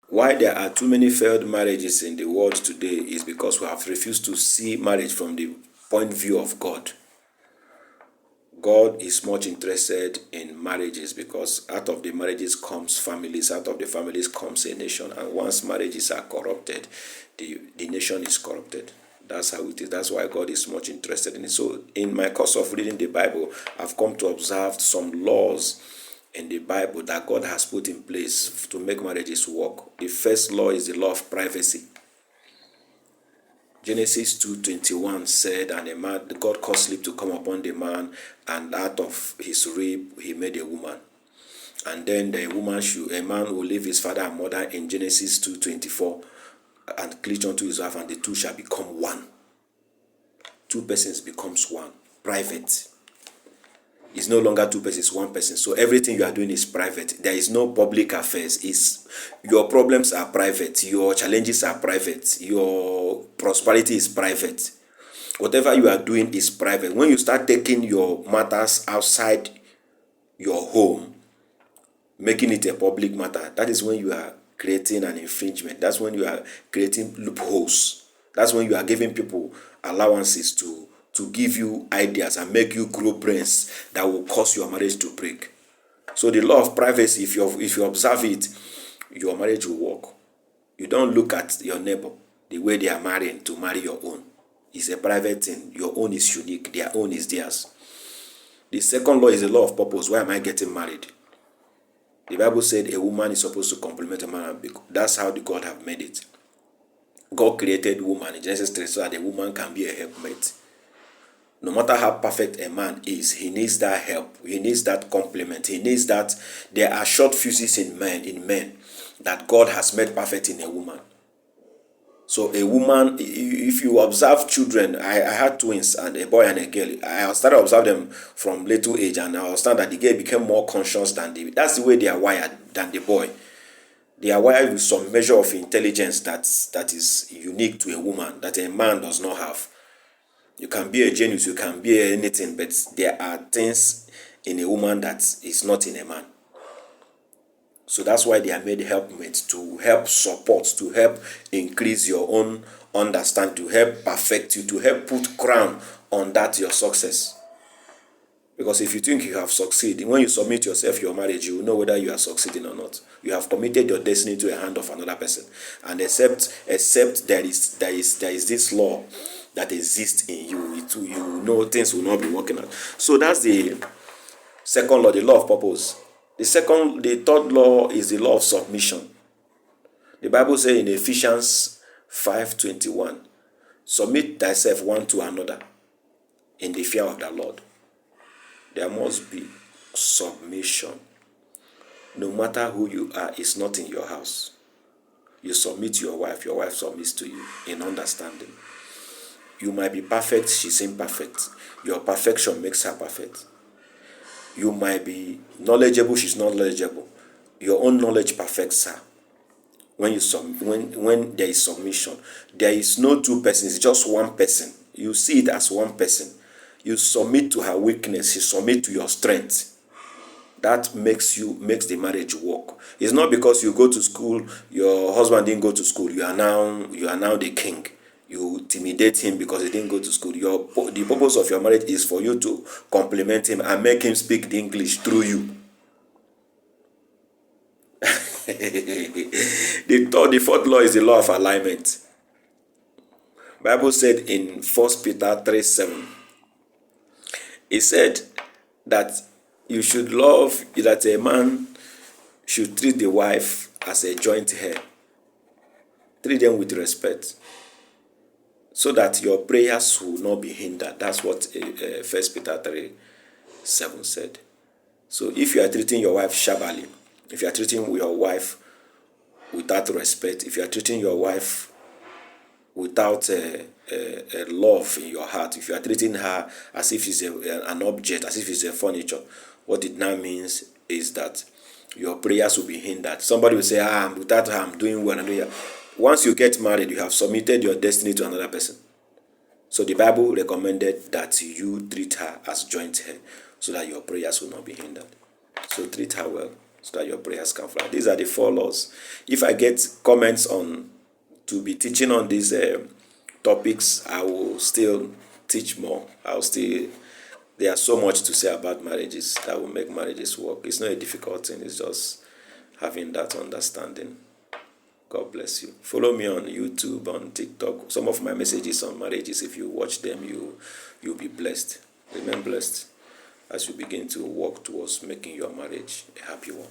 Why there are too many failed marriages in the world today is because we have refused to see marriage from the point of view of God. God is much interested in marriages because out of the marriages comes families, out of the families comes a nation. And once marriages are corrupted, the nation is corrupted. That's how it is. That's why God is much interested in it. So in my course of reading the Bible, I've come to observe some laws in the Bible that God has put in place to make marriages work. The first law is the law of privacy. Genesis 2:21 said, and God caused sleep to come upon the man, and out of his rib he made a woman. And then a man will leave his father and mother in Genesis 2:24 and cleave unto his wife, and the two shall become one. Two persons becomes one. Private. It's no longer two persons, one person. So everything you are doing is private. There is no public affairs. Your problems are private. Your challenges are private. Your prosperity is private. Whatever you are doing is private. When you start taking your matters outside your home, making it a public matter, that is when you are creating an infringement. That's when you are creating loopholes. That's when you are giving people allowances to give you ideas and make you grow brains that will cause your marriage to break. So the law of privacy, if you observe it, your marriage will work. You don't look at your neighbor the way they are marrying to marry your own. It's a private thing. Your own is unique. Their own is theirs. The second law is the law of purpose. Why am I getting married? The Bible said a woman is supposed to complement a man. That's how the God have made it. God created woman in Genesis 3 so that a woman can be a helpmate. No matter how perfect a man is, he needs that help. He needs that complement. He needs that. There are short fuses in men that God has made perfect in a woman. So a woman, if you observe children, I had twins, and a boy and a girl. I started observing them from little age, and I understand that the girl became more conscious that's the way they are wired than the boy. They are wired with some measure of intelligence that is unique to a woman that a man does not have. You can be a genius, you can be anything, but there are things in a woman that is not in a man. So that's why they are made helpmates, to help support, to help increase your own understanding, to help perfect you, to help put crown on that your success. Because if you think you have succeeded, when you submit yourself your marriage, you will know whether you are succeeding or not. You have committed your destiny to the hand of another person. And except there is this law that exists in you, you know things will not be working out. So that's the second law, the law of purpose. The third law is the law of submission. The Bible says in Ephesians 5:21, submit thyself one to another in the fear of the Lord. There must be submission. No matter who you are, it's not in your house. You submit to your wife submits to you in understanding. You might be perfect, she's imperfect. Your perfection makes her perfect. You might be knowledgeable, she's not knowledgeable. Your own knowledge perfects her. When there is submission, there is no two persons, it's just one person. You see it as one person. You submit to her weakness, she submit to your strength. That makes the marriage work. It's not because you go to school, your husband didn't go to school, you are now the king. You intimidate him because he didn't go to school. The purpose of your marriage is for you to complement him and make him speak the English through you. The fourth law is the law of alignment. Bible said in 1 Peter 3:7, it said that you should love, that a man should treat the wife as a joint heir. Treat them with respect, so that your prayers will not be hindered. That's what 1 Peter 3:7 said. So if you are treating your wife shabbily, if you are treating your wife without respect, if you are treating your wife without a love in your heart, if you are treating her as if she's an object, as if she's a furniture, what it now means is that your prayers will be hindered. Somebody will say, without her, I'm doing well. Once you get married, you have submitted your destiny to another person. So the Bible recommended that you treat her as joint heir so that your prayers will not be hindered. So treat her well. so that your prayers can fly. These are the 4 laws. If I get comments on to be teaching on these topics, I will still teach more. There are so much to say about marriages that will make marriages work. It's not a difficult thing, it's just having that understanding. God bless you. Follow me on YouTube, on TikTok. Some of my messages on marriages, if you watch them, you'll be blessed. Remain blessed as you begin to work towards making your marriage a happy one.